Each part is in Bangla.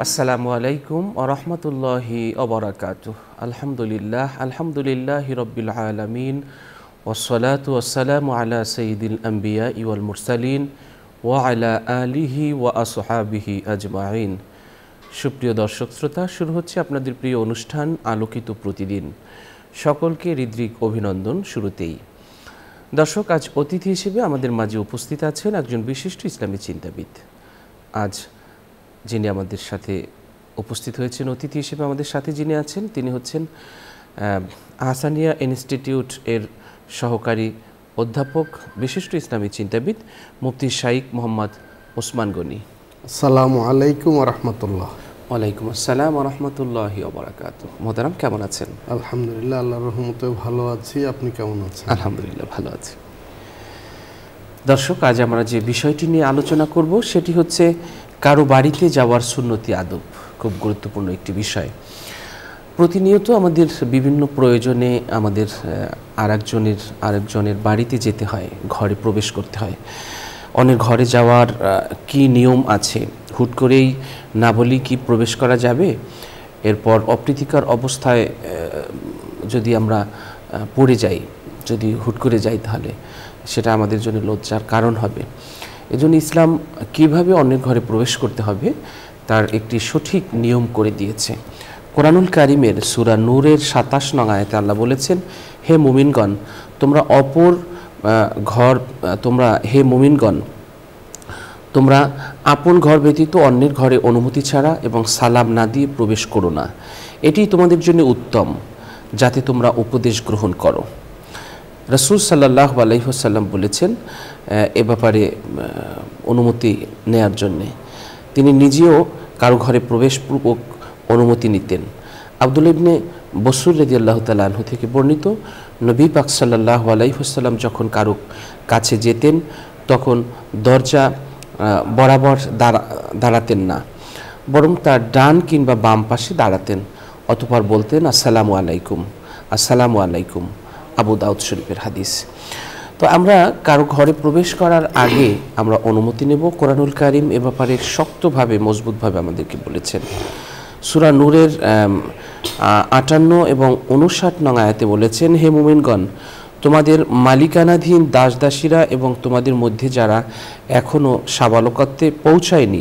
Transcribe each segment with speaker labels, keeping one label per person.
Speaker 1: আসসালামু আলাইকুম ওয়া রাহমাতুল্লাহি ওয়া বারাকাতুহু। আলহামদুলিল্লাহি রাব্বিল আলামিন ওয়াসসালাতু ওয়াসসালামু আলা সাইয়্যিদিল আম্বিয়া ওয়াল মুরসালিন ওয়া আলা আলিহি ওয়া আসহাবিহি আজমাইন। সুপ্রিয় দর্শক শ্রোতা, শুরু হচ্ছে আপনাদের প্রিয় অনুষ্ঠান আলোকিত প্রতিদিন। সকলকে হৃদ্রিক অভিনন্দন। শুরুতেই দর্শক, আজ অতিথি হিসেবে আমাদের মাঝে উপস্থিত আছেন একজন বিশিষ্ট ইসলামী চিন্তাবিদ। আজ যিনি আমাদের সাথে উপস্থিত হয়েছেন অতিথি হিসেবে আমাদের সাথে যিনি আছেন তিনি হচ্ছেন আহসানিয়া ইনস্টিটিউট এর সহকারী অধ্যাপক, বিশিষ্ট ইসলামী চিন্তাবিদ মুফতি শাইখ মোহাম্মদ ওসমান গনি।
Speaker 2: আসসালামু আলাইকুম ওয়া রাহমাতুল্লাহ।
Speaker 1: ওয়ালাইকুম আসসালাম ওয়া রাহমাতুল্লাহি ওয়া বারাকাতুহু। মোহতারাম, কেমন আছেন?
Speaker 2: আলহামদুলিল্লাহ, আল্লাহর রহমতে ভালো আছি। আপনি কেমন আছেন?
Speaker 1: আলহামদুলিল্লাহ, ভালো আছি। দর্শক, আজ আমরা যে বিষয়টি নিয়ে আলোচনা করব সেটি হচ্ছে কারো বাড়িতে যাওয়ার সুন্নতি আদব। খুব গুরুত্বপূর্ণ একটি বিষয়। প্রতিনিয়ত আমাদের বিভিন্ন প্রয়োজনে আমাদের আরেকজনের বাড়িতে যেতে হয়, ঘরে প্রবেশ করতে হয়। অনেক ঘরে যাওয়ার কি নিয়ম আছে? হুট করেই না বলি কি প্রবেশ করা যাবে? এরপর অপ্রীতিকর অবস্থায় যদি আমরা পড়ে যাই, যদি হুট করে যাই, তাহলে সেটা আমাদের জন্য লজ্জার কারণ হবে। এজন্য ইসলাম কিভাবে অন্যের ঘরে প্রবেশ করতে হবে তার একটি সঠিক নিয়ম করে দিয়েছে। কোরআনুল কারিমের সূরা নূরের ২৭ নং আয়াতে আল্লাহ বলেছেন, হে মুমিনগণ, তোমরা আপন ঘর ব্যতীত অন্যের ঘরে অনুমতি ছাড়া এবং সালাম না দিয়ে প্রবেশ করো না। এটি তোমাদের জন্য উত্তম, যাতে তোমরা উপদেশ গ্রহণ করো। রাসূল সাল্লাল্লাহু আলাইহি ওয়াসাল্লাম বলেছেন এ ব্যাপারে অনুমতি নেয়ার জন্যে। তিনি নিজেও কারো ঘরে প্রবেশপূর্বক অনুমতি নিতেন। আব্দুল্লাহ ইবনে বসুর রাদিয়াল্লাহু তাআলা আনহু থেকে বর্ণিত, নবী পাক সাল্লাল্লাহু আলাইহি ওয়াসাল্লাম যখন কারো কাছে যেতেন তখন দরজা বরাবর দাঁড়াতেন না, বরং তার ডান কিংবা বাম পাশে দাঁড়াতেন। অতঃপর বলতেন, আসসালামু আলাইকুম, আসসালামু আলাইকুম। আবু দাউদ শরীফের হাদিস। তো আমরা কারো ঘরে প্রবেশ করার আগে আমরা অনুমতি নেব। কোরআনুল কারিম এ ব্যাপারে শক্তভাবে, মজবুতভাবে আমাদেরকে বলেছেন। সূরা নূরের ৫৮ এবং ৫৯ নং আয়াতে বলেছেন, হে মুমিনগণ, তোমাদের মালিকানাধীন দাসদাসীরা এবং তোমাদের মধ্যে যারা এখনও সাবালকত্বে পৌঁছায়নি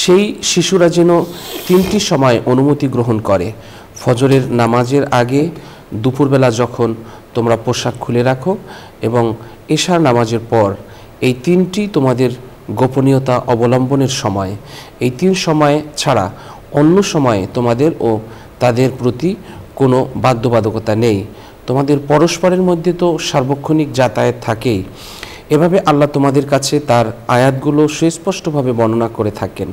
Speaker 1: সেই শিশুরা যেন ৩টি সময় অনুমতি গ্রহণ করে: ফজরের নামাজের আগে, দুপুরবেলা যখন তোমরা পোশাক খুলে রাখো, এবং এশার নামাজের পর। এই ৩টি তোমাদের গোপনীয়তা অবলম্বনের সময়। এই ৩ সময় ছাড়া অন্য সময়ে তোমাদের ও তাদের প্রতি কোনো বাধ্যবাধকতা নেই। তোমাদের পরস্পরের মধ্যে তো সার্বক্ষণিক যাতায়াত থাকেই। এভাবে আল্লাহ তোমাদের কাছে তার আয়াতগুলো সুস্পষ্টভাবে বর্ণনা করে থাকেন।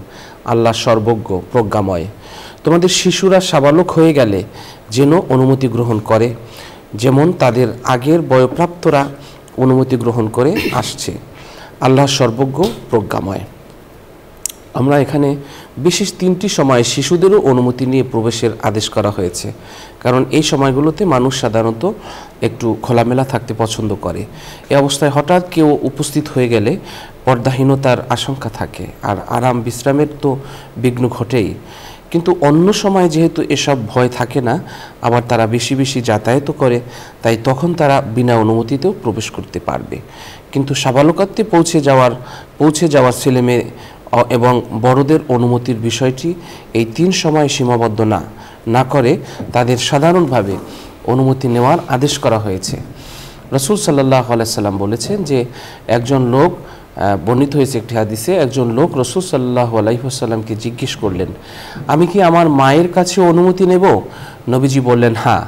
Speaker 1: আল্লাহ সর্বজ্ঞ, প্রজ্ঞাময়। তোমাদের শিশুরা সাবালক হয়ে গেলে যেন অনুমতি গ্রহণ করে, যেমন তাদের আগের বয়প্রাপ্তরা অনুমতি গ্রহণ করে আসছে। আল্লাহ সর্বজ্ঞ, প্রজ্ঞাময়। আমরা এখানে বিশেষ 3টি সময় শিশুদেরও অনুমতি নিয়ে প্রবেশের আদেশ করা হয়েছে, কারণ এই সময়গুলোতে মানুষ সাধারণত একটু খোলামেলা থাকতে পছন্দ করে। এই অবস্থায় হঠাৎ কেউ উপস্থিত হয়ে গেলে পর্দাহীনতার আশঙ্কা থাকে, আর আরাম বিশ্রামের তো বিঘ্ন ঘটেই। কিন্তু অন্য সময় যেহেতু এসব ভয় থাকে না, আবার তারা বেশি বেশি যাতায়াতও করে, তাই তখন তারা বিনা অনুমতিতেও প্রবেশ করতে পারবে। কিন্তু সাবালকত্বে পৌঁছে যাওয়ার ছেলেমেয়ে এবং বড়দের অনুমতির বিষয়টি এই 3 সময় সীমাবদ্ধ না করে তাদের সাধারণভাবে অনুমতি নেওয়ার আদেশ করা হয়েছে। রাসূল সাল্লাল্লাহু আলাইহি সাল্লাম বলেছেন যে একজন লোক, বর্ণিত হয়েছে একটি হাদিসে, একজন লোক রাসূল সাল্লাল্লাহু আলাইহি ওয়াসাল্লামকে জিজ্ঞেস করলেন, আমি কি আমার মায়ের কাছে অনুমতি নেব? নবীজি বললেন, হ্যাঁ।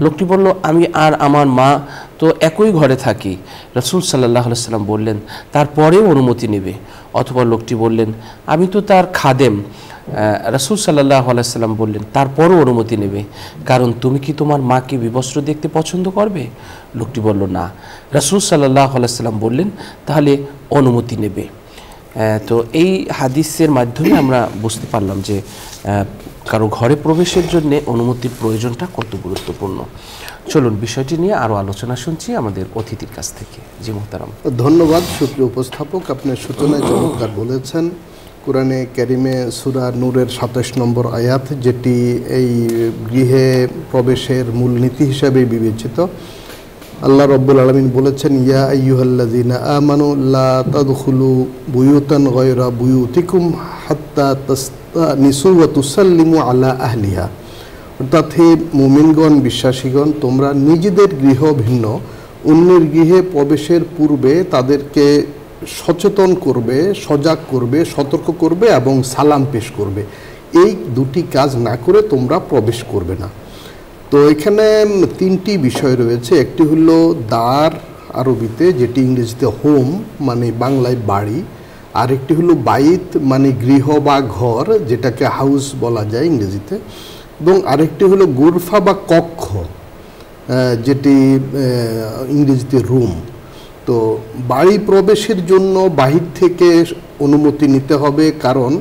Speaker 1: লোকটি বলল, আমি আর আমার মা তো একই ঘরে থাকি। রাসূল সাল্লাল্লাহু আলাইহি ওয়াসাল্লাম বললেন, তারপরেও অনুমতি নেবে? অথবা লোকটি বললেন, আমি তো তার খাদেম। রাসূল সাল্লাল্লাহু আলাইহি ওয়াসাল্লাম বললেন, তারপরও অনুমতি নেবে, কারণ তুমি কি তোমার মাকে বিবস্ত্র দেখতে পছন্দ করবে? লোকটি বলল, না। রাসূল সাল্লাল্লাহু আলাইহি ওয়াসাল্লাম বললেন, তাহলে অনুমতি নেবে। তো এই হাদিসের মাধ্যমে আমরা বুঝতে পারলাম যে কারো ঘরে প্রবেশের জন্য অনুমতির প্রয়োজনটা কত গুরুত্বপূর্ণ। চলুন বিষয়টি নিয়ে আরও আলোচনা শুনছি আমাদের অতিথির কাছ থেকে। জি মোহতারাম।
Speaker 2: ধন্যবাদ সুপ্রিয় উপস্থাপক, আপনার সূচনায় চমৎকার বলেছেন কোরআনে কারিমে সূরা নূরের ২৭ নম্বর আয়াত, যেটি এই গৃহে প্রবেশের মূলনীতি হিসাবে বিবেচিত। আল্লাহ রাব্বুল আলামিন বলেছেন, ইয়া আইয়ুহাল্লাযীনা আমানু লা তাদখুলু বুয়ুতান গায়রা বুয়ুতিকুম হাত্তা তাস্তানিসু ওয়া তুসাল্লিমু আলা আহলিহা। অর্থাৎ হে মুমিনগণ, বিশ্বাসীগণ, তোমরা নিজেদের গৃহ ভিন্ন অন্যের গৃহে প্রবেশের পূর্বে তাদেরকে সচেতন করবে, সজাগ করবে, সতর্ক করবে এবং সালাম পেশ করবে। এই দুটি কাজ না করে তোমরা প্রবেশ করবে না। তো এখানে তিনটি বিষয় রয়েছে। একটি হলো দার আরবিতে, যেটি ইংরেজিতে হোম মানে বাংলায় বাড়ি। আরেকটি হলো বাইত মানে গৃহ বা ঘর, যেটাকে হাউস বলা যায় ইংরেজিতে। এবং আরেকটি হলো গুরফা বা কক্ষ, যেটি ইংরেজিতে রুম। তো বাড়ি প্রবেশের জন্য বাহির থেকে অনুমতি নিতে হবে, কারণ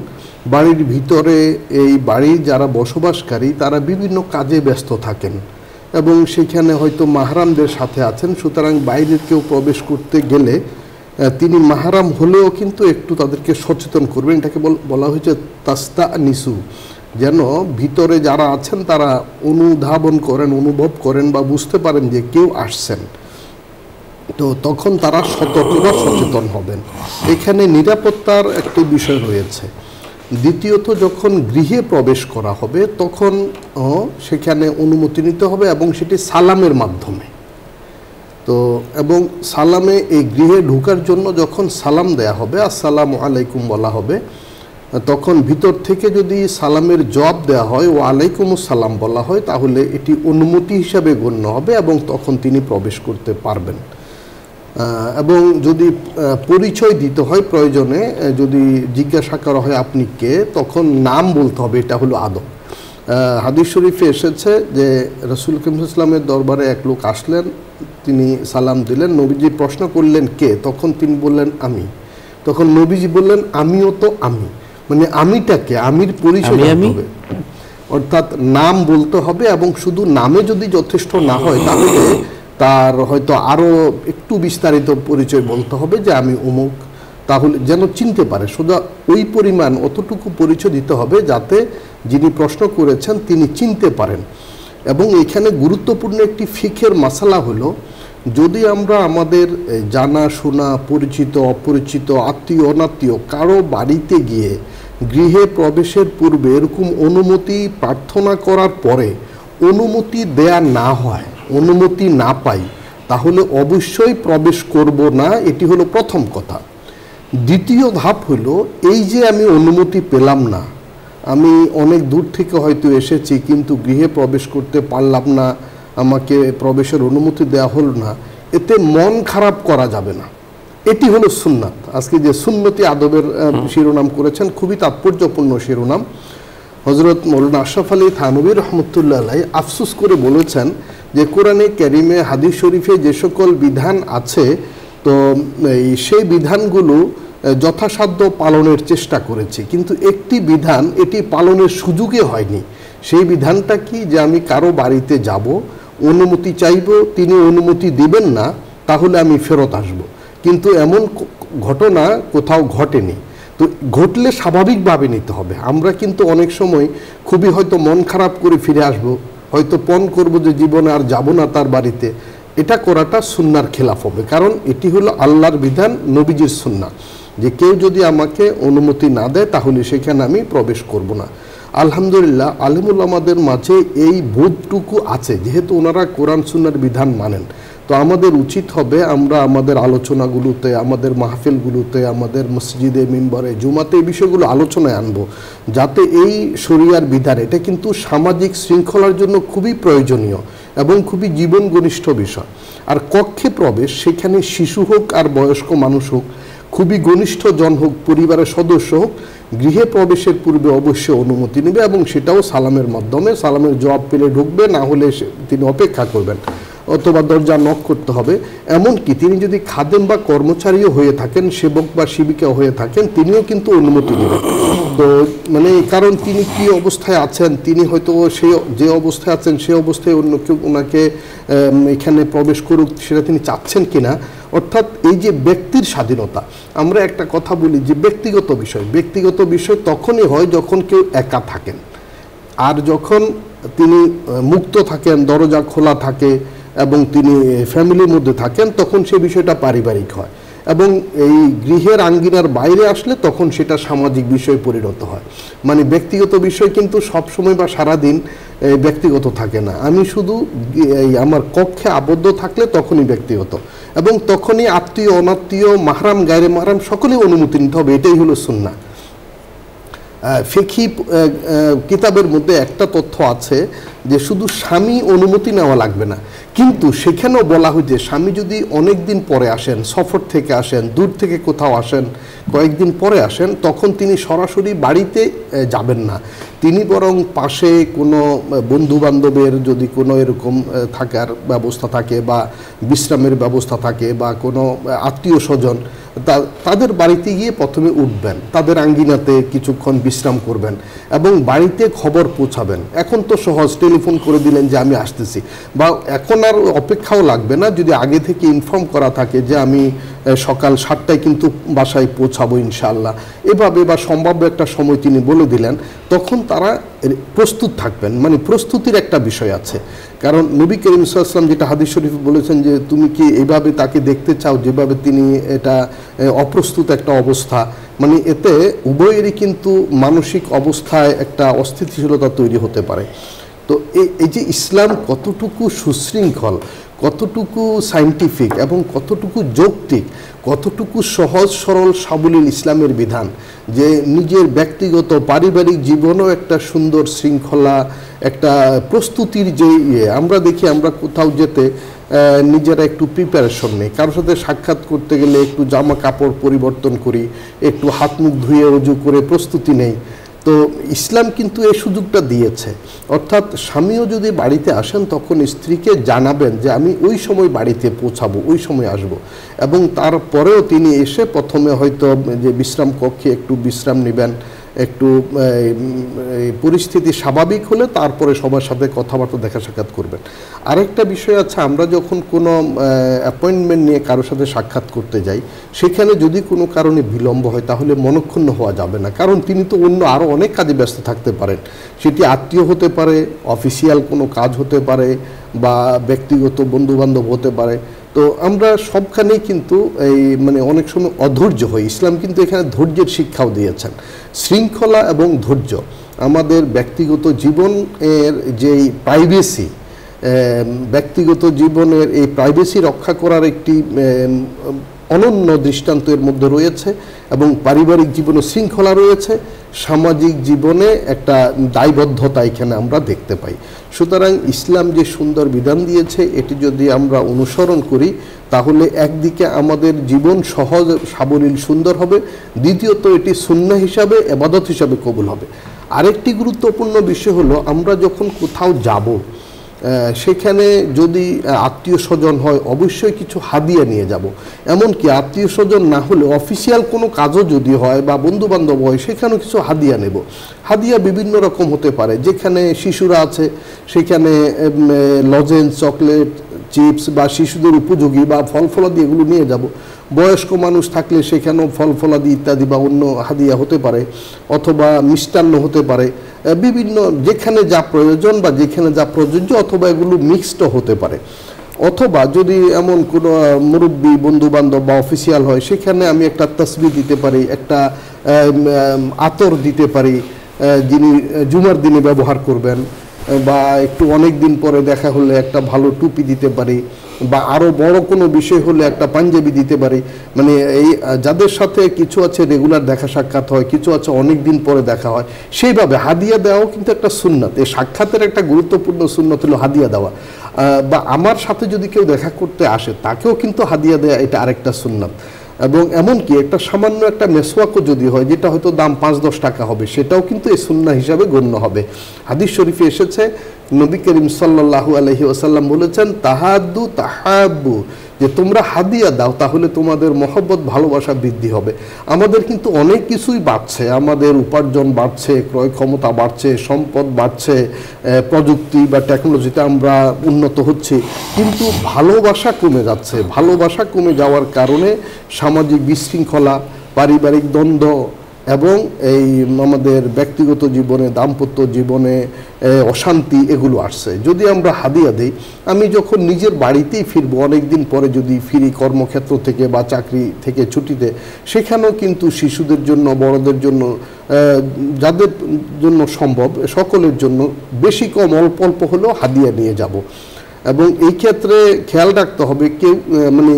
Speaker 2: বাড়ির ভিতরে এই বাড়ির যারা বসবাসকারী তারা বিভিন্ন কাজে ব্যস্ত থাকেন এবং সেখানে হয়তো মাহরামদের সাথে আছেন। সুতরাং বাইরে কেউ প্রবেশ করতে গেলে তিনি মাহরাম হলেও কিন্তু একটু তাদেরকে সচেতন করবেন। এটাকে বলা হয়েছে তাস্তানিসু, যেন ভিতরে যারা আছেন তারা অনুধাবন করেন, অনুভব করেন বা বুঝতে পারেন যে কেউ আসছেন। তো তখন তারা সতর্ক বা সচেতন হবেন। এখানে নিরাপত্তার একটি বিষয় রয়েছে। দ্বিতীয়ত, যখন গৃহে প্রবেশ করা হবে তখন সেখানে অনুমতি নিতে হবে এবং সেটি সালামের মাধ্যমে। তো এবং সালামে এই গৃহে ঢোকার জন্য যখন সালাম দেয়া হবে, আসসালামু আলাইকুম বলা হবে, তখন ভিতর থেকে যদি সালামের জবাব দেওয়া হয়, ও আলাইকুমুস সালাম বলা হয়, তাহলে এটি অনুমতি হিসাবে গণ্য হবে এবং তখন তিনি প্রবেশ করতে পারবেন। এবং যদি পরিচয় দিতে হয়, প্রয়োজনে যদি জিজ্ঞাসা করা হয় আপনি কে, তখন নাম বলতে হবে। এটা হলো আদব। হাদিস শরীফে এসেছে যে রাসূল করিম সাল্লাল্লাহু আলাইহি ওয়াসাল্লামের দরবারে এক লোক আসলেন, তিনি সালাম দিলেন, নবীজি প্রশ্ন করলেন কে, তখন তিনি বললেন আমি। তখন নবীজি বললেন আমিও তো আমি, মানে আমিটাকে, আমির পরিচয় দিতে হবে, অর্থাৎ নাম বলতে হবে। এবং শুধু নামে যদি যথেষ্ট না হয় তাহলে তার হয়তো আরও একটু বিস্তারিত পরিচয় বলতে হবে যে আমি অমুক, তাহলে যেন চিনতে পারে। শুধু ওই পরিমাণ অতটুকু পরিচয় দিতে হবে যাতে যিনি প্রশ্ন করেছেন তিনি চিনতে পারেন। এবং এখানে গুরুত্বপূর্ণ একটি ফিকের মাসালা হলো, যদি আমরা আমাদের জানা শোনা, পরিচিত অপরিচিত, আত্মীয় অনাত্মীয় কারো বাড়িতে গিয়ে গৃহে প্রবেশের পূর্বে এরকম অনুমতি প্রার্থনা করার পরে অনুমতি দেয়া না হয়, অনুমতি না পাই, তাহলে অবশ্যই প্রবেশ করব না। এটি হলো প্রথম কথা। দ্বিতীয় ধাপ হলো, এই যে আমি অনুমতি পেলাম না, আমি অনেক দূর থেকে হয়তো এসেছি কিন্তু গৃহে প্রবেশ করতে পারলাম না, আমাকে প্রবেশের অনুমতি দেওয়া হলো না, এতে মন খারাপ করা যাবে না। এটি হলো সুন্নাত। আজকে যে সুন্নতি আদবের শিরোনাম করেছেন, খুবই তাৎপর্যপূর্ণ শিরোনাম। হযরত মৌলানা আশরাফ আলী থানভী রহমতুল্লাহ আলাইহি আফসোস করে বলেছেন যে কোরআনে কারিমে, হাদিস শরীফে যে সকল বিধান আছে, তো সেই বিধানগুলো যথাসাধ্য পালনের চেষ্টা করেছি, কিন্তু একটি বিধান এটি পালনের সুযোগে হয়নি। সেই বিধানটা কি? যে আমি কারো বাড়িতে যাব, অনুমতি চাইব, তিনি অনুমতি দিবেন না, তাহলে আমি ফেরত আসব। কিন্তু এমন ঘটনা কোথাও ঘটেনি। তো ঘটলে স্বাভাবিকভাবে নিতে হবে। আমরা কিন্তু অনেক সময় খুবই হয়তো মন খারাপ করে ফিরে আসব, হয়তো পণ করব যে জীবনে আর যাব না তার বাড়িতে। এটা করাটা সুন্নার খেলাফ হবে, কারণ এটি হলো আল্লাহর বিধান, নবীজির সুন্নাহ, যে কেউ যদি আমাকে অনুমতি না দেয় তাহলে সেখানে আমি প্রবেশ করব না। আলহামদুলিল্লাহ, আলেমুল আমাদের মাঝে এই বোধটুকু আছে, যেহেতু ওনারা কোরআন সুন্নাহর বিধান মানেন। তো আমাদের উচিত হবে আমরা আমাদের আলোচনাগুলোতে, আমাদের মাহফিলগুলোতে, আমাদের মসজিদে, মিম্বরে, জুমাতে এই বিষয়গুলো আলোচনায় আনবো, যাতে এই শরিয়ার বিধান, এটা কিন্তু সামাজিক শৃঙ্খলার জন্য খুবই প্রয়োজনীয় এবং খুবই জীবন ঘনিষ্ঠ বিষয়। আর কক্ষে প্রবেশ, সেখানে শিশু হোক আর বয়স্ক মানুষ হোক, খুবই ঘনিষ্ঠ জন হোক, পরিবারের সদস্য হোক, গৃহে প্রবেশের পূর্বে অবশ্যই অনুমতি নেবে এবং সেটাও সালামের মাধ্যমে। সালামের জবাব পেলে ঢুকবে, না হলে তিনি অপেক্ষা করবেন অথবা দরজা নক করতে হবে। এমনকি তিনি যদি খাদেম বা কর্মচারীও হয়ে থাকেন, সেবক বা সেবিকা হয়ে থাকেন, তিনিও কিন্তু অনুমতি নেবেন। তো মানে কারণ তিনি কি অবস্থায় আছেন, তিনি হয়তো যে অবস্থায় আছেন সে অবস্থায় অন্য কেউ ওনাকে এখানে প্রবেশ করুক সেটা তিনি চাচ্ছেন কিনা, অর্থাৎ এই যে ব্যক্তির স্বাধীনতা, আমরা একটা কথা বলি যে ব্যক্তিগত বিষয় তখনই হয় যখন কেউ একা থাকেন, আর যখন তিনি মুক্ত থাকেন, দরজা খোলা থাকে এবং তিনি ফ্যামিলির মধ্যে থাকেন, তখন সে বিষয়টা পারিবারিক হয়, এবং এই গৃহের আঙ্গিনার বাইরে আসলে তখন সেটা সামাজিক বিষয়ে পরিণত হয়। মানে ব্যক্তিগত বিষয় কিন্তু সবসময় বা সারাদিন ব্যক্তিগত থাকে না। আমি শুধু আমার কক্ষে আবদ্ধ থাকলে তখনই ব্যক্তিগত, এবং তখনই আত্মীয় অনাত্মীয় মাহরাম গায়রে মাহরাম সকলেই অনুমতি নিতে হবে। এটাই হলো সুন্নাহ। ফিকহি কিতাবের মধ্যে একটা তথ্য আছে যে শুধু স্বামী অনুমতি নেওয়া লাগবে না, কিন্তু সেখানেও বলা হয় যে স্বামী যদি অনেক দিন পরে আসেন, সফর থেকে আসেন, দূর থেকে কোথাও আসেন, কয়েকদিন পরে আসেন, তখন তিনি সরাসরি বাড়িতে যাবেন না, তিনি বরং পাশে কোনো বন্ধু বান্ধবের যদি কোনো এরকম থাকার ব্যবস্থা থাকে বা বিশ্রামের ব্যবস্থা থাকে বা কোনো আত্মীয় স্বজন, তাদের বাড়িতে গিয়ে প্রথমে উঠবেন, তাদের আঙ্গিনাতে কিছুক্ষণ বিশ্রাম করবেন এবং বাড়িতে খবর পৌঁছাবেন। এখন তো সহজ, টেলিফোন করে দিলেন যে আমি আসতেছি, বা এখন আর অপেক্ষাও লাগবে না, যদি আগে থেকে ইনফর্ম করা থাকে যে আমি সকাল 7টায় কিন্তু বাসায় পৌঁছাবো ইনশাআল্লাহ, এভাবে বা সম্ভাব্য একটা সময় তিনি বলে দিলেন, তখন তারা প্রস্তুত থাকবেন। মানে প্রস্তুতির একটা বিষয় আছে, কারণ নবী করিম সাল্লাল্লাহু আলাইহি ওয়াসাল্লাম যেটা হাদিস শরীফে বলেছেন যে তুমি কি এইভাবে তাকে দেখতে চাও যেভাবে তিনি এটা অপ্রস্তুত একটা অবস্থা, মানে এতে উভয়েরই কিন্তু মানসিক অবস্থায় একটা অস্থিতিশীলতা তৈরি হতে পারে। তো এই যে ইসলাম কতটুকু সুশৃঙ্খল, কতটুকু সায়েন্টিফিক এবং কতটুকু যৌক্তিক, কতটুকু সহজ সরল সাবলীল ইসলামের বিধান, যে নিজের ব্যক্তিগত পারিবারিক জীবনেও একটা সুন্দর শৃঙ্খলা, একটা প্রস্তুতির যে আমরা দেখি আমরা কোথাও যেতে নিজেরা একটু প্রিপারেশন নেই, কারোর সাথে সাক্ষাৎ করতে গেলে একটু জামা কাপড় পরিবর্তন করি, একটু হাত মুখ ধুয়ে ওযু করে প্রস্তুতি নেই। তো ইসলাম কিন্তু এই সুযোগটা দিয়েছে, অর্থাৎ স্বামীও যদি বাড়িতে আসেন তখন স্ত্রীকে জানাবেন যে আমি ওই সময় বাড়িতে পৌঁছাবো, ওই সময় আসব, এবং তারপরেও তিনি এসে প্রথমে হয়তো যে বিশ্রাম কক্ষে একটু বিশ্রাম নেবেন, একটু পরিস্থিতি স্বাভাবিক হলে তারপরে সবার সাথে কথাবার্তা দেখা সাক্ষাৎ করবেন। আরেকটা বিষয় আছে, আমরা যখন কোনো অ্যাপয়েন্টমেন্ট নিয়ে কারোর সাথে সাক্ষাৎ করতে যাই, সেখানে যদি কোনো কারণে বিলম্ব হয় তাহলে মনক্ষুণ্ণ হওয়া যাবে না, কারণ তিনি তো অন্য আরও অনেক কাজে ব্যস্ত থাকতে পারেন, সেটি আত্মীয় হতে পারে, অফিসিয়াল কোনো কাজ হতে পারে, বা ব্যক্তিগত বন্ধুবান্ধব হতে পারে। তো আমরা সবখানেই কিন্তু এই মানে অনেক সময় অধৈর্য হই। ইসলাম কিন্তু এখানে ধৈর্যের শিক্ষাও দিয়েছেন, শৃঙ্খলা এবং ধৈর্য। আমাদের ব্যক্তিগত জীবনের যেই প্রাইভেসি, ব্যক্তিগত জীবনের এই প্রাইভেসি রক্ষা করার একটি অনন্য দৃষ্টান্তের মধ্যে রয়েছে, এবং পারিবারিক জীবনে শৃঙ্খলা রয়েছে, সামাজিক জীবনে একটা দায়বদ্ধতা এখানে আমরা দেখতে পাই। সুতরাং ইসলাম যে সুন্দর বিধান দিয়েছে এটি যদি আমরা অনুসরণ করি তাহলে একদিকে আমাদের জীবন সহজ সাবলীল সুন্দর হবে, দ্বিতীয়ত এটি সুন্নাহ হিসাবে ইবাদত হিসাবে কবুল হবে। আরেকটি গুরুত্বপূর্ণ বিষয় হলো, আমরা যখন কোথাও যাব সেখানে যদি আত্মীয় স্বজন হয় অবশ্যই কিছু হাদিয়া নিয়ে যাব। এমনকি আত্মীয় স্বজন না হলে অফিসিয়াল কোনো কাজও যদি হয় বা বন্ধুবান্ধব হয় সেখানেও কিছু হাদিয়া নেব। হাদিয়া বিভিন্ন রকম হতে পারে, যেখানে শিশুরা আছে সেখানে লজেন্স, চকলেট, চিপস বা শিশুদের উপযোগী বা ফল ফলাদি এগুলো নিয়ে যাব। বয়স্ক মানুষ থাকলে সেখানেও ফল ফলাদি ইত্যাদি বা অন্য হাদিয়া হতে পারে, অথবা মিষ্টান্ন হতে পারে, বিভিন্ন যেখানে যা প্রয়োজন বা যেখানে যা প্রযোজ্য, অথবা এগুলো মিক্সডও হতে পারে। অথবা যদি এমন কোনো মুরব্বী বন্ধুবান্ধব বা অফিসিয়াল হয় সেখানে আমি একটা তসবিহ দিতে পারি, একটা আতর দিতে পারি যিনি জুমার দিনে ব্যবহার করবেন, বা একটু অনেক দিন পরে দেখা হলে একটা ভালো টুপি দিতে পারি, বা আরও বড় কোনো বিষয় হলে একটা পাঞ্জাবি দিতে পারি। মানে এই যাদের সাথে কিছু আছে রেগুলার দেখা সাক্ষাৎ হয়, কিছু আছে অনেক দিন পরে দেখা হয়, সেইভাবে হাদিয়া দেওয়াও কিন্তু একটা সুন্নাত। এই সাক্ষাতের একটা গুরুত্বপূর্ণ সুন্নাত হলো হাদিয়া দেওয়া। বা আমার সাথে যদি কেউ দেখা করতে আসে তাকেও কিন্তু হাদিয়া দেওয়া, এটা আরেকটা সুন্নাত। এবং এমনকি একটা সামান্য একটা মেসওয়াকও যদি হয়, যেটা হয়তো দাম 5-10 টাকা হবে, সেটাও কিন্তু এই সুন্নাহ হিসাবে গণ্য হবে। হাদিস শরীফে এসেছে, নবী করিম সাল্লাল্লাহু আলাইহি ওয়াসাল্লাম বলেছেন, তাহাদ্দু তাহাব্বু, যে তোমরা হাদিয়া দাও, তাহলে তোমাদের মহব্বত ভালোবাসা বৃদ্ধি হবে। আমাদের কিন্তু অনেক কিছুই বাড়ছে, আমাদের উপার্জন বাড়ছে, ক্রয় ক্ষমতা বাড়ছে, সম্পদ বাড়ছে, প্রযুক্তি বা টেকনোলজিতে আমরা উন্নত হচ্ছি, কিন্তু ভালোবাসা কমে যাচ্ছে। ভালোবাসা কমে যাওয়ার কারণে সামাজিক বিশৃঙ্খলা, পারিবারিক দ্বন্দ্ব এবং এই আমাদের ব্যক্তিগত জীবনে, দাম্পত্য জীবনে অশান্তি এগুলো আসছে। যদি আমরা হাদিয়া দিই, আমি যখন নিজের বাড়িতেই ফিরবো, অনেক দিন পরে যদি ফিরি কর্মক্ষেত্র থেকে বা চাকরি থেকে ছুটিতে, সেখানেও কিন্তু শিশুদের জন্য, বড়দের জন্য, যাদের জন্য সম্ভব সকলের জন্য বেশি কম অল্প অল্প হলেও হাদিয়া নিয়ে যাব। এবং এই ক্ষেত্রে খেয়াল রাখতে হবে, কেউ মানে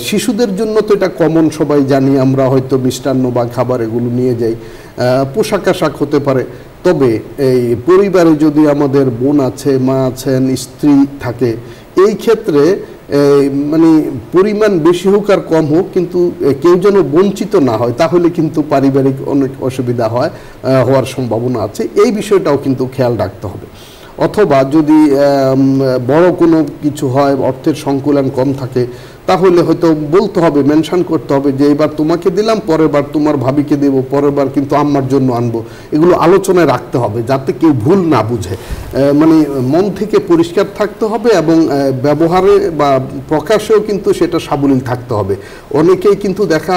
Speaker 2: শিশুদের জন্য তো এটা কমন, সবাই জানি আমরা, হয়তো মিষ্টান্ন বা খাবার এগুলো নিয়ে যাই, পোশাক আশাক হতে পারে। তবে এই পরিবারে যদি আমাদের বোন আছে, মা আছেন, স্ত্রী থাকে, এই ক্ষেত্রে মানে পরিমাণ বেশি হোক আর কম হোক, কিন্তু কেউ যেন বঞ্চিত না হয়, তাহলে কিন্তু পারিবারিক অনেক অসুবিধা হওয়ার সম্ভাবনা আছে। এই বিষয়টাও কিন্তু খেয়াল রাখতে হবে। অথবা যদি বড় কোনো কিছু হয়, অর্থের সংকুলান কম থাকে, তাহলে হয়তো বলতে হবে, মেনশন করতে হবে যে এবার তোমাকে দিলাম, পরের বার তোমার ভাবিকে দেবো, পরের বার কিন্তু আম্মার জন্য আনবো। এগুলো আলোচনায় রাখতে হবে যাতে কেউ ভুল না বুঝে। মানে মন থেকে পরিষ্কার থাকতে হবে এবং ব্যবহারে বা প্রকাশেও কিন্তু সেটা সাবলীল থাকতে হবে। অনেকেই কিন্তু দেখা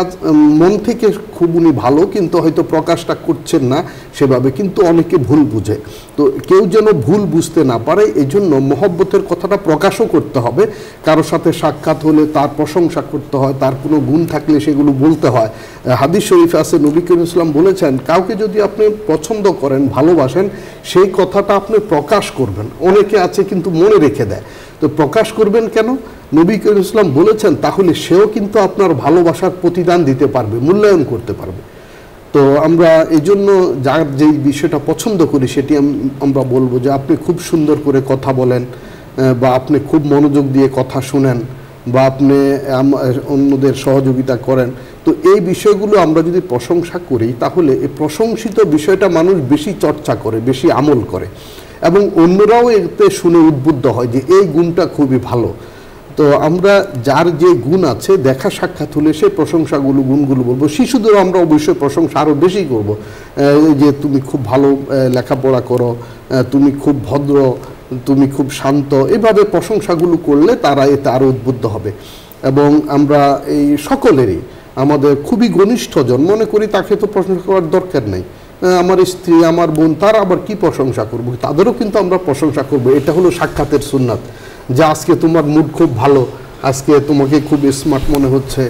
Speaker 2: মন থেকে খুব উনি ভালো, কিন্তু হয়তো প্রকাশটা করছেন না সেভাবে, কিন্তু অনেকে ভুল বুঝে। তো কেউ যেন ভুল বুঝতে না পারে, এই জন্য মহব্বতের কথাটা প্রকাশও করতে হবে। কারোর সাথে সাক্ষাৎ হলে তার প্রশংসা করতে হয়, তার কোনো গুণ থাকলে সেগুলো বলতে হয়। হাদিস শরীফে আছে, নবী করিম সাল্লাল্লাহু আলাইহি ওয়াসাল্লাম বলেছেন, কাউকে যদি আপনি পছন্দ করেন, ভালোবাসেন, সেই কথাটা আপনি প্রকাশ করবেন। অনেকে আছে কিন্তু মনে রেখে দেয়, তো প্রকাশ করবেন কেন? নবী করিম সাল্লাল্লাহু আলাইহি ওয়াসাল্লাম বলেছেন, তাহলে সেও কিন্তু আপনার ভালোবাসার প্রতিদান দিতে পারবে, মূল্যায়ন করতে পারবে। তো আমরা এই জন্য যার যেই বিষয়টা পছন্দ করি সেটি আমরা বলবো যে আপনি খুব সুন্দর করে কথা বলেন, বা আপনি খুব মনোযোগ দিয়ে কথা শুনেন, বা আপনি অন্যদের সহযোগিতা করেন। তো এই বিষয়গুলো আমরা যদি প্রশংসা করি, তাহলে এই প্রশংসিত বিষয়টা মানুষ বেশি চর্চা করে, বেশি আমল করে, এবং অন্যরাও এতে শুনে উদ্বুদ্ধ হয় যে এই গুণটা খুবই ভালো। তো আমরা যার যে গুণ আছে, দেখা সাক্ষাৎ হলে সে প্রশংসাগুলো, গুণগুলো বলবো। শিশুদেরও আমরা অবশ্যই প্রশংসা আরও বেশি করব, যে তুমি খুব ভালো লেখাপড়া করো, তুমি খুব ভদ্র, তুমি খুব শান্ত, এভাবে প্রশংসাগুলো করলে তারা এতে আরও উদ্বুদ্ধ হবে। এবং আমরা এই সকলেরই, আমাদের খুবই ঘনিষ্ঠজন মনে করি, তাকে তো প্রশংসা করার দরকার নেই, আমার স্ত্রী, আমার বোন, তারা আবার কি প্রশংসা করবো, তাদেরও কিন্তু আমরা প্রশংসা করব। এটা হলো সাক্ষাতের সুন্নাত, যে আজকে তোমার মুড খুব ভালো, আজকে তোমাকে খুব স্মার্ট মনে হচ্ছে।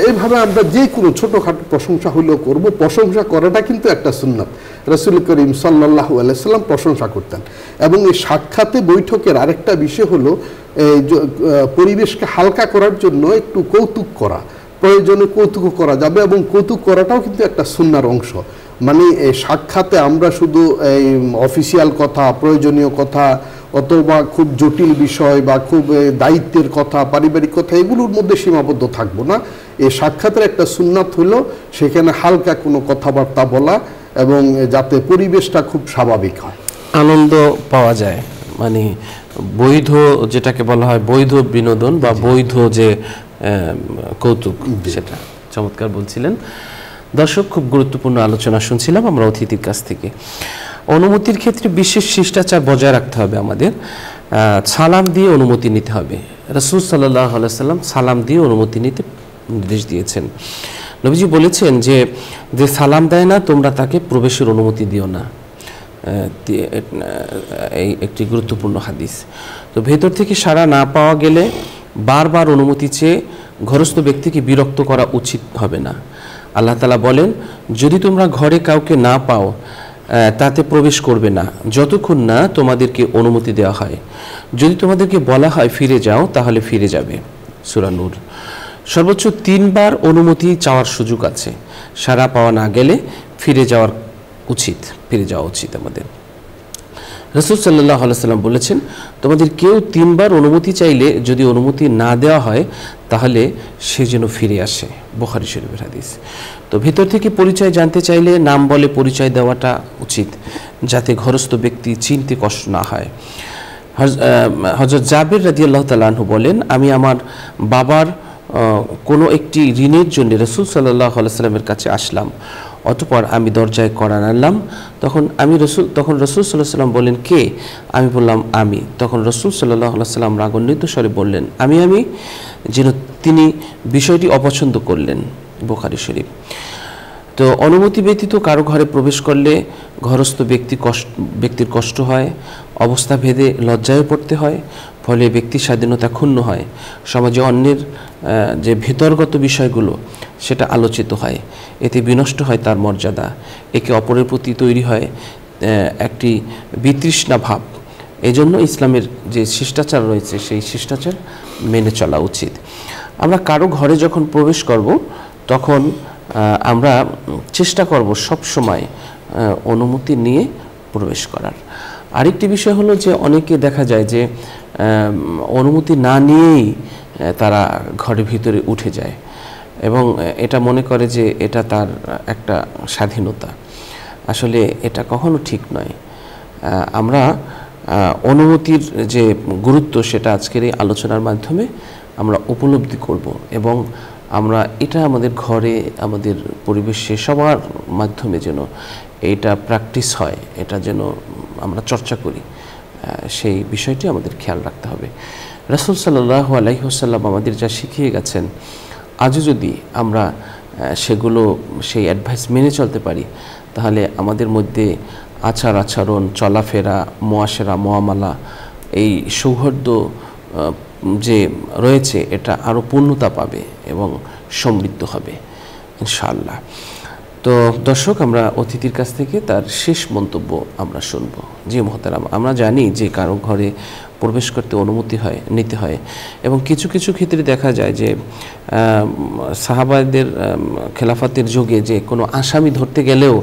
Speaker 2: এইভাবে আমরা যে কোনো ছোটোখাটো প্রশংসা হলেও করব। প্রশংসা করাটা কিন্তু একটা সুন্নাত। রাসূল করিম সাল্লাল্লাহু আলাইহি ওয়াসাল্লাম প্রশংসা করতেন। এবং এই সাক্ষাতে বৈঠকের আরেকটা বিষয় হলো, পরিবেশকে হালকা করার জন্য একটু কৌতুক করা, প্রয়োজনে কৌতুক করা যাবে, এবং কৌতুক করাটাও কিন্তু একটা সুন্নার অংশ। মানে এই সাক্ষাতে আমরা শুধু এই অফিসিয়াল কথা, প্রয়োজনীয় কথা, অথবা খুব জটিল বিষয় বা খুব দায়িত্বের কথা, পারিবারিক কথা, এগুলোর মধ্যে সীমাবদ্ধ থাকবো না। এই সাক্ষাতের একটা সুন্নাত হলো সেখানে হালকা কোনো কথাবার্তা বলা, এবং যাতে পরিবেশটা খুব স্বাভাবিক হয়,
Speaker 1: আনন্দ পাওয়া যায়। মানে বৈধ, যেটাকে বলা হয় বৈধ বিনোদন বা বৈধ যে কৌতুক, সেটা চমৎকার বলছিলেন। দর্শক, খুব গুরুত্বপূর্ণ আলোচনা শুনছিলাম আমরা অতিথির কাছ থেকে। অনুমতির ক্ষেত্রে বিশেষ শিষ্টাচার বজায় রাখতে হবে আমাদের। সালাম দিয়ে অনুমতি নিতে হবে। রাসূল সাল্লাল্লাহু আলাইহি ওয়াসাল্লাম সালাম দিয়ে অনুমতি নিতে নির্দেশ দিয়েছেন। নবীজি বলেছেন যে যে সালাম দেয় না, তোমরা তাকে প্রবেশের অনুমতি দিও না। এই একটি গুরুত্বপূর্ণ হাদিস। তো ভেতর থেকে সাড়া না পাওয়া গেলে বারবার অনুমতি চেয়ে ঘরস্থ ব্যক্তিকে বিরক্ত করা উচিত হবে না। আল্লাহ তাআলা বলেন, যদি তোমরা ঘরে কাউকে না পাও তাতে প্রবেশ করবে না যতক্ষণ না তোমাদেরকে অনুমতি দেওয়া হয়। যদি তোমাদেরকে বলা হয় ফিরে যাও, তাহলে ফিরে যাবে। সূরা নূর। সর্বোচ্চ 3 বার অনুমতি চাওয়ার সুযোগ আছে। সাড়া পাওয়া না গেলে ফিরে যাওয়া উচিত আমাদের। রাসূল সাল্লাল্লাহু আলাইহি ওয়াসাল্লাম বলেছেন, তোমাদের কেউ 3 বার অনুমতি চাইলে যদি অনুমতি না দেওয়া হয়, তাহলে সে যেন ফিরে আসে। বুখারী শরীফের হাদিস। তো ভেতর থেকে পরিচয় জানতে চাইলে নাম বলে পরিচয় দেওয়াটা উচিত, যাতে ঘরস্থ ব্যক্তি চিনতে কষ্ট না হয়। হযরত জাবির রাদিয়াল্লাহু তাআলা আনহু বলেন, আমি আমার বাবার কোনো একটি ঋণের জন্য রাসূল সাল্লাল্লাহু আলাইহি সাল্লামের কাছে আসলাম। অতঃপর আমি দরজায় কড়া নাড়লাম। তখন রাসূল সাল্লাল্লাহু আলাইহি সাল্লাম বললেন, কে? আমি বললাম, আমি। তখন রাসূল সাল্লাল্লাহু আলাইহি সাল্লাম রাগান্বিত স্বরে বললেন, আমি যেন তিনি বিষয়টি অপছন্দ করলেন। বুখারী শরীফ। তো অনুমতি ব্যতীত কারো ঘরে প্রবেশ করলে ঘরস্থ ব্যক্তির কষ্ট হয়, অবস্থা ভেদে লজ্জায় পড়তে হয়, ফলে ব্যক্তির স্বাধীনতা ক্ষুণ্ণ হয়, সমাজে অন্যের যে ভেতরগত বিষয়গুলো সেটা আলোচিত হয়, এতে বিনষ্ট হয় তার মর্যাদা, একে অপরের প্রতি তৈরি হয় একটি বিতৃষ্ণা ভাব। এজন্য ইসলামের যে শিষ্টাচার রয়েছে সেই শিষ্টাচার মেনে চলা উচিত। আমরা কারো ঘরে যখন প্রবেশ করব তখন আমরা চেষ্টা করব সব সময় অনুমতি নিয়ে প্রবেশ করার। আরেকটি বিষয় হলো যে অনেকে দেখা যায় যে অনুমতি না নিয়েই তারা ঘরের ভিতরে উঠে যায় এবং এটা মনে করে যে এটা তার একটা স্বাধীনতা। আসলে এটা কখনো ঠিক নয়। আমরা অনুমতির যে গুরুত্ব সেটা আজকের এই আলোচনার মাধ্যমে আমরা উপলব্ধি করব এবং আমরা এটা আমাদের ঘরে, আমাদের পরিবেশে সবার মাধ্যমে যেন এইটা প্র্যাকটিস হয়, এটা যেন আমরা চর্চা করি, সেই বিষয়টি আমাদের খেয়াল রাখতে হবে। রাসূল সাল্লাল্লাহু আলাইহি ওয়াসাল্লাম আমাদের যা শিখিয়ে গেছেন, আজও যদি আমরা সেই অ্যাডভাইস মেনে চলতে পারি, তাহলে আমাদের মধ্যে আচার আচরণ, চলাফেরা, মুআশারা, মুআমালা, এই সৌহার্দ্য যে রয়েছে এটা আরও পূর্ণতা পাবে এবং সমৃদ্ধ হবে ইনশাআল্লাহ। তো দর্শক, আমরা অতিথির কাছ থেকে তার শেষ মন্তব্য আমরা শুনব। জি মোহতারাম, আমরা জানি যে কারো ঘরে প্রবেশ করতে অনুমতি নিতে হয় এবং কিছু কিছু ক্ষেত্রে দেখা যায় যে সাহাবাদের খেলাফতের যুগে যে কোনো আসামি ধরতে গেলেও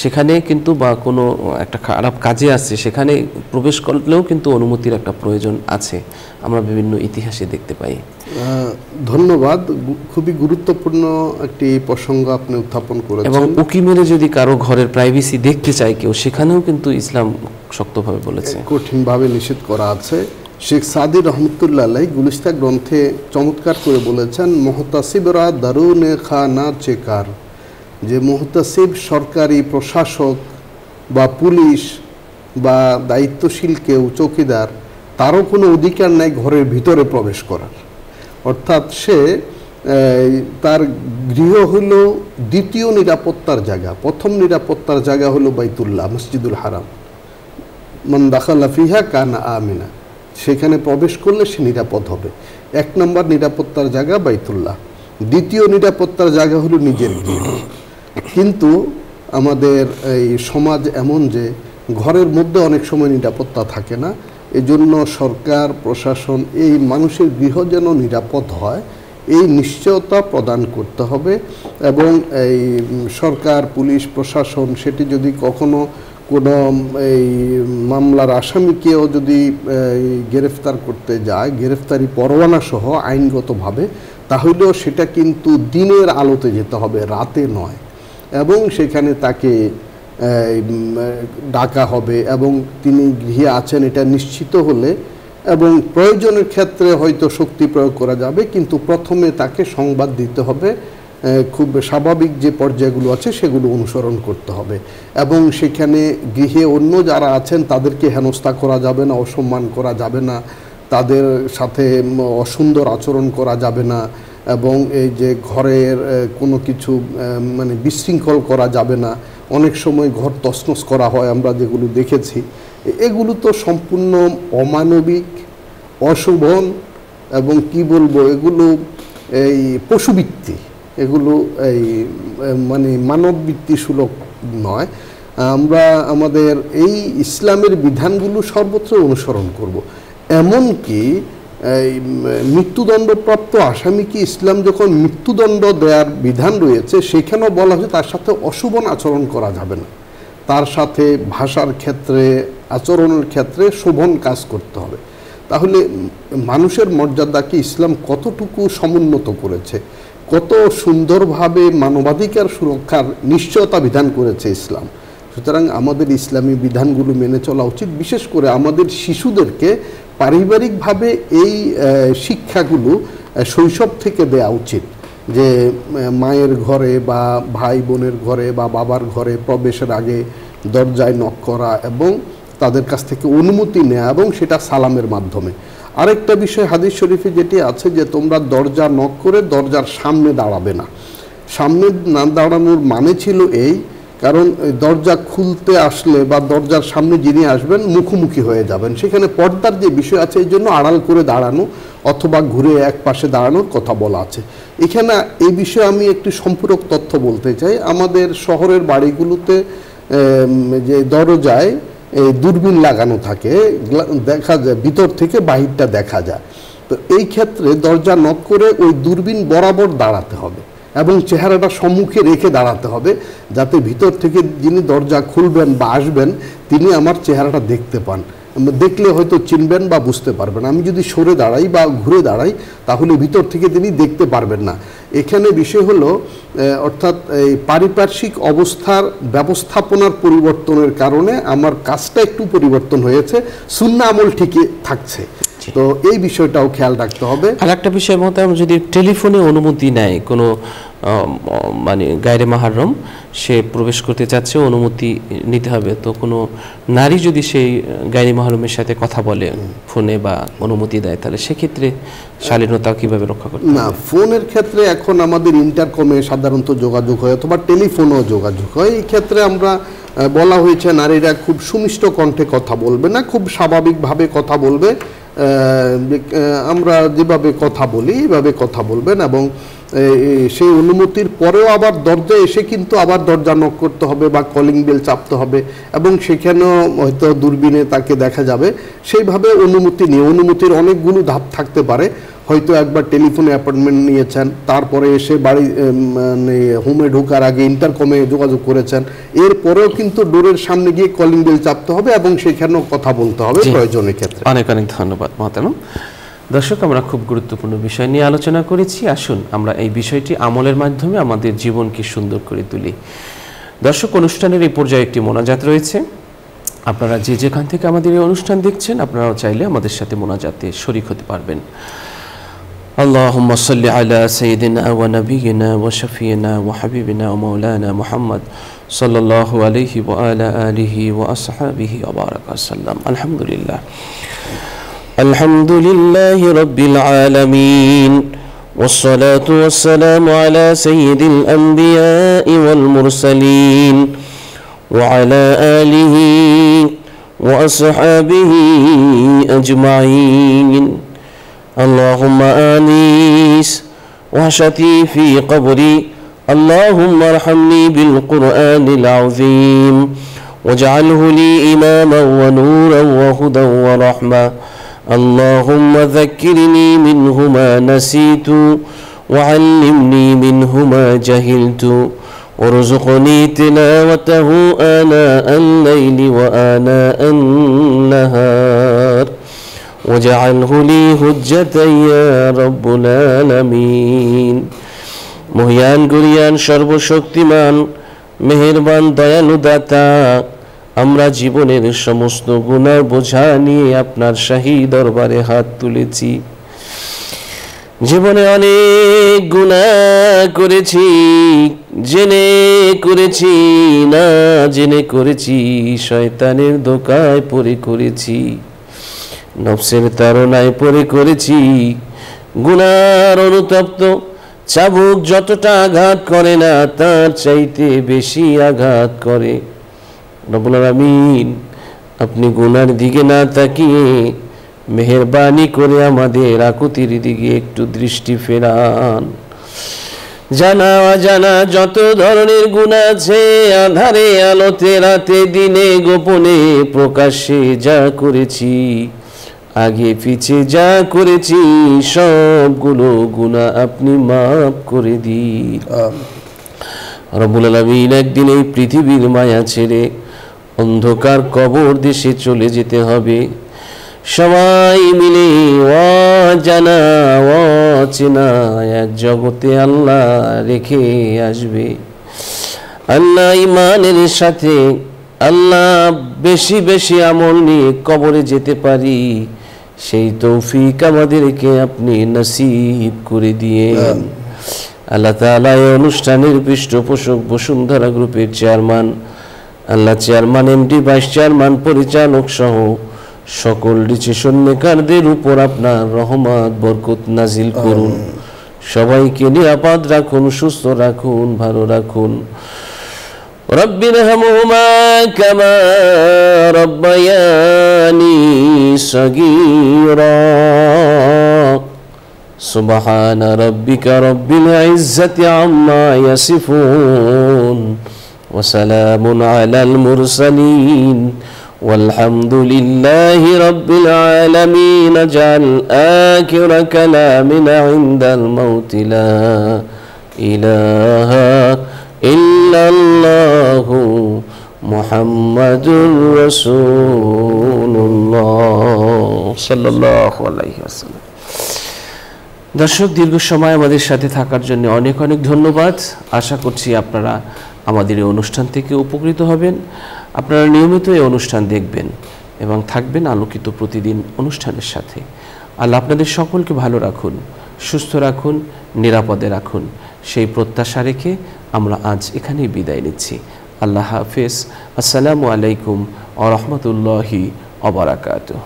Speaker 1: সেখানে কিন্তু বা কোনো একটা খারাপ কাজে আসছে সেখানে প্রবেশ করলেও কিন্তু অনুমতির একটা প্রয়োজন আছে, আমরা বিভিন্ন ইতিহাসে দেখতে পাই।
Speaker 2: ধন্যবাদ। খুবই গুরুত্বপূর্ণ একটি প্রসঙ্গ আপনি উত্থাপন করেছেন।
Speaker 1: এবং উকি মেরে যদি কারো ঘরের প্রাইভেসি দেখতে চায় কেউ, সেখানেও কিন্তু ইসলাম শক্তভাবে বলেছে,
Speaker 2: কঠিনভাবে নিষেধ করা আছে। শেখ সাদি রহমতুল্লাহ আলাইহি গুলিস্তা গ্রন্থে চমৎকার করে বলেছেন, মুহতাসিবরা দারুনে খানা চেকার, যে মুহতাসিব সরকারি প্রশাসক বা পুলিশ বা দায়িত্বশীল কেউ, চৌকিদার, তারও কোনো অধিকার নাই ঘরের ভিতরে প্রবেশ করার। অর্থাৎ সে তার গৃহ হলো দ্বিতীয় নিরাপত্তার জায়গা। প্রথম নিরাপত্তার জায়গা হলো বাইতুল্লাহ, মসজিদুল হারাম। মান দাখালা ফিহা কানা আমিনা, সেখানে প্রবেশ করলে সে নিরাপদ হবে। এক নম্বর নিরাপত্তার জায়গা বাইতুল্লাহ। দ্বিতীয় নিরাপত্তার জায়গা হলো নিজের গৃহ। কিন্তু আমাদের এই সমাজ এমন যে ঘরের মধ্যে অনেক সময় নিরাপত্তা থাকে না। এজন্য সরকার, প্রশাসন এই মানুষের গৃহ যেন নিরাপদ হয়, এই নিশ্চয়তা প্রদান করতে হবে। এবং এই সরকার, পুলিশ, প্রশাসন সেটি যদি কখনো কোনো এই মামলার আসামিকেও যদি গ্রেফতার করতে যায়, গ্রেফতারি পরোয়ানা সহ আইনগতভাবে, তাহলেও সেটা কিন্তু দিনের আলোতে যেতে হবে, রাতে নয়। এবং সেখানে তাকে ডাকা হবে এবং তিনি গৃহে আছেন এটা নিশ্চিত হলে, এবং প্রয়োজনের ক্ষেত্রে হয়তো শক্তি প্রয়োগ করা যাবে, কিন্তু প্রথমে তাকে সংবাদ দিতে হবে। খুব স্বাভাবিক যে পর্যায়গুলো আছে সেগুলো অনুসরণ করতে হবে। এবং সেখানে গৃহে অন্য যারা আছেন তাদেরকে হেনস্থা করা যাবে না, অসম্মান করা যাবে না, তাদের সাথে অসুন্দর আচরণ করা যাবে না, এবং এই যে ঘরের কোনো কিছু মানে বিশৃঙ্খল করা যাবে না। অনেক সময় ঘর তছনছ করা হয়, আমরা যেগুলো দেখেছি, এগুলো তো সম্পূর্ণ অমানবিক, অশোভন এবং কি বলবো, এগুলো এই পশুবৃত্তি, এগুলো এই মানে মানববৃত্তি সুলভ নয়। আমরা আমাদের এই ইসলামের বিধানগুলো সর্বত্র অনুসরণ করব। এমনকি এই মৃত্যুদণ্ডপ্রাপ্ত আসামিকে ইসলাম যখন মৃত্যুদণ্ড দেওয়ার বিধান রয়েছে, সেখানেও বলা হয়েছে তার সাথে অশোভন আচরণ করা যাবে না, তার সাথে ভাষার ক্ষেত্রে, আচরণের ক্ষেত্রে শোভন কাজ করতে হবে। তাহলে মানুষের মর্যাদাকে ইসলাম কতটুকু সমুন্নত করেছে, কত সুন্দরভাবে মানবাধিকার সুরক্ষার নিশ্চয়তা বিধান করেছে ইসলাম। সুতরাং আমাদের ইসলামী বিধানগুলো মেনে চলা উচিত। বিশেষ করে আমাদের শিশুদেরকে পারিবারিকভাবে এই শিক্ষাগুলো শৈশব থেকে দেওয়া উচিত, যে মায়ের ঘরে বা ভাই বোনের ঘরে বা বাবার ঘরে প্রবেশের আগে দরজায় নক করা এবং তাদের কাছ থেকে অনুমতি নেওয়া, এবং সেটা সালামের মাধ্যমে। আরেকটা বিষয় হাদিস শরীফে যেটি আছে যে তোমরা দরজা নক করে দরজার সামনে দাঁড়াবে না। সামনে না দাঁড়ানোর মানে ছিল এই, কারণ দরজা খুলতে আসলে বা দরজার সামনে যিনি আসবেন মুখোমুখি হয়ে যাবেন, সেখানে পর্দার যে বিষয় আছে এই জন্য আড়াল করে দাঁড়ানো অথবা ঘুরে এক পাশে দাঁড়ানোর কথা বলা আছে। এখানে এই বিষয়ে আমি একটি সম্পূরক তথ্য বলতে চাই। আমাদের শহরের বাড়িগুলোতে যে দরজায় দূরবীন লাগানো থাকে, দেখা যায় ভিতর থেকে বাহিরটা দেখা যায়। তো এই ক্ষেত্রে দরজা নক করে ওই দূরবীন বরাবর দাঁড়াতে হবে এবং চেহারাটা সম্মুখে রেখে দাঁড়াতে হবে, যাতে ভিতর থেকে যিনি দরজা খুলবেন বা আসবেন তিনি আমার চেহারাটা দেখতে পান। দেখলে হয়তো চিনবেন বা বুঝতে পারবেন। আমি যদি সরে দাঁড়াই বা ঘুরে দাঁড়াই তাহলে ভিতর থেকে তিনি দেখতে পারবেন না। এখানে বিষয় হলো অর্থাৎ এই পারিপার্শ্বিক অবস্থার ব্যবস্থাপনার পরিবর্তনের কারণে আমার কাজটা একটু পরিবর্তন হয়েছে, সুন্নাহ আমল ঠিকই থাকছে। তো এই বিষয়টাও খেয়াল রাখতে হবে।
Speaker 1: আর একটা বিষয় মতো যদি টেলিফোনে অনুমতি নেয় কোনো মানে গায়রে মাহরম, সে প্রবেশ করতে চাচ্ছে, অনুমতি নিতে হবে। তো কোনো নারী যদি সেই গায়রে মাহরমের সাথে কথা বলে ফোনে বা অনুমতি দেয়, তাহলে সেক্ষেত্রে শালীনতা কিভাবে রক্ষা করতে?
Speaker 2: না, ফোনের ক্ষেত্রে এখন আমাদের ইন্টারকমে সাধারণত যোগাযোগ হয় অথবা টেলিফোনেও যোগাযোগ হয়। এই ক্ষেত্রে আমরা বলা হয়েছে নারীরা খুব সুমিষ্ট কণ্ঠে কথা বলবে না, খুব স্বাভাবিকভাবে কথা বলবে। আমরা যেভাবে কথা বলি এইভাবে কথা বলবেন, এবং সেই অনুমতির পরেও আবার দরজায় এসে কিন্তু আবার দরজা নক করতে হবে বা কলিং বেল চাপতে হবে, এবং সেখানেও হয়তো দূরবীনে তাকে দেখা যাবে। সেইভাবে অনুমতি নিয়ে, অনুমতির অনেকগুলো ধাপ থাকতে পারে। হয়তো একবার টেলিফোনে অ্যাপয়েন্টমেন্ট নিয়েছেন, তারপরে এসে বাড়ি মানে হোমে ঢোকার আগে ইন্টারকমে যোগাযোগ করেছেন, এরপরেও কিন্তু ডোরের সামনে গিয়ে কলিং বেল চাপতে হবে এবং সেখানেও কথা বলতে হবে প্রয়োজনের ক্ষেত্রে।
Speaker 1: অনেক অনেক ধন্যবাদ মহতারাম। দর্শক, আমরা খুব গুরুত্বপূর্ণ বিষয় নিয়ে আলোচনা করেছি। আসুন আমরা এই বিষয়টি আমলের মাধ্যমে আমাদের জীবনকে সুন্দর করে তুলি। দর্শক, অনুষ্ঠানের এই পর্যায়ে একটি মোনাজাত রয়েছে। আপনারা যে যেখান থেকে আমাদের এই অনুষ্ঠান দেখছেন, আপনারাও চাইলে আমাদের সাথে মোনাজাতে শরীক হতে পারবেন। আল্লাহুম্মা সাল্লি আলা সাইয়্যিদিনা ওয়া নাবিয়িনা ওয়া শাফিয়িনা ওয়া হাবিবিনা ওয়া মাওলানা মুহাম্মদ সাল্লাল্লাহু আলাইহি ওয়া আলা আলিহি ওয়া আসহাবিহি ওয়া বারাকা সাল্লাম। আলহামদুলিল্লাহ, আলহামদুলিল্লাহি রাব্বিল আলামিন, والصلاة والسلام على سيد الأنبياء والمرسلين وعلى آله وأصحابه أجمعين. اللهم آنس وحشتي في قبري، اللهم ارحمني بالقرآن العظيم واجعله لي إماما ونورا وهدى ورحمة. اللهم ذكرني منه ما نسيت وعلمني منه ما جهلت وارزقني تلاوته آناء الليل وآناء النهار واجعله لي حجة يا رب العالمين. মহিয়ান গুরিয়ান সর্বশক্তিমান মেহেরবান দয়ালু দাতা, আমরা জীবনের সমস্ত গুনাহ বোঝা নিয়ে আপনার শাহী দরবারে হাত তুলেছি। জীবনে অনেক গুনাহ করেছি, জেনে করেছি, না জেনে করেছি, শয়তানের ধোঁকায় পড়ে করেছি, নফসের তাড়নায় পড়ে করেছি। গুনার অনুতপ্ত চাবুক যতটা আঘাত করে না, তার চাইতে বেশি আঘাত করে। রব্বুল আলামিন, আপনি গুনার দিকে না তাকিয়ে মেহেরবানি করে আমাদের আকুতির দিকে একটু দৃষ্টি ফেরান। জানা অজানা যত ধরনের গুনাহ আছে, আধারে আলোতে রাতে দিনে গোপনে প্রকাশ্যে যা করেছি, আগে পিছে যা করেছি, সবগুলো গুনাহ আপনি মাফ করে দিন। রব্বুল আলামিন, একদিন এই পৃথিবীর মায়া ছেড়ে অন্ধকার কবর দেশে চলে যেতে হবে। সবাই মিলে অজানা অচেনা এক জগতে আল্লাহ রেখে আসবে। আল্লাহ ইমানের সাথে আল্লাহ বেশি বেশি আমল নিয়ে কবরে যেতে পারি, সেই তৌফিক আমাদেরকে আপনি নসিব করে দিয়েন। আল্লাহ তাআলা এই অনুষ্ঠানের পৃষ্ঠপোষক বসুন্ধরা গ্রুপের চেয়ারম্যান, আল্লাহ চেয়ারম্যান, এমডি, ভাইস চেয়ারম্যান, পরিচালক সহ সকল ডিসিশন মেকারদের উপর আপনার রহমত বরকত নাজিল করুন। সবাইকে নিরাপদ রাখুন, সুস্থ রাখুন, ভালো রাখুন। রব্বিরহামহুমা কামা রব্বায়ানি সগীরা। সুবহানা রাব্বিকা রব্বিল ইজ্জাতি আম্মা ইয়াসিফুন ওয়া সালামুন আলাল মুরসালিন والحمد لله رب العالمين. اجعل آخر كلامنا عند الموت لا إله إلا الله محمد رسول الله صلى الله عليه وسلم. দর্শক, দীর্ঘ সময় আমাদের সাথে থাকার জন্য অনেক অনেক ধন্যবাদ। আশা করছি আপনারা আমাদের এই অনুষ্ঠান থেকে উপকৃত হবেন। আপনারা নিয়মিত এই অনুষ্ঠান দেখবেন এবং থাকবেন আলোকিত প্রতিদিন অনুষ্ঠানের সাথে। আল্লাহ আপনাদের সকলকে ভালো রাখুন, সুস্থ রাখুন, নিরাপদে রাখুন, সেই প্রত্যাশা রেখে আমরা আজ এখানেই বিদায় নিচ্ছি। আল্লাহ হাফেজ। আসসালামু আলাইকুম ওয়া রাহমাতুল্লাহি ওয়া বারাকাতুহু।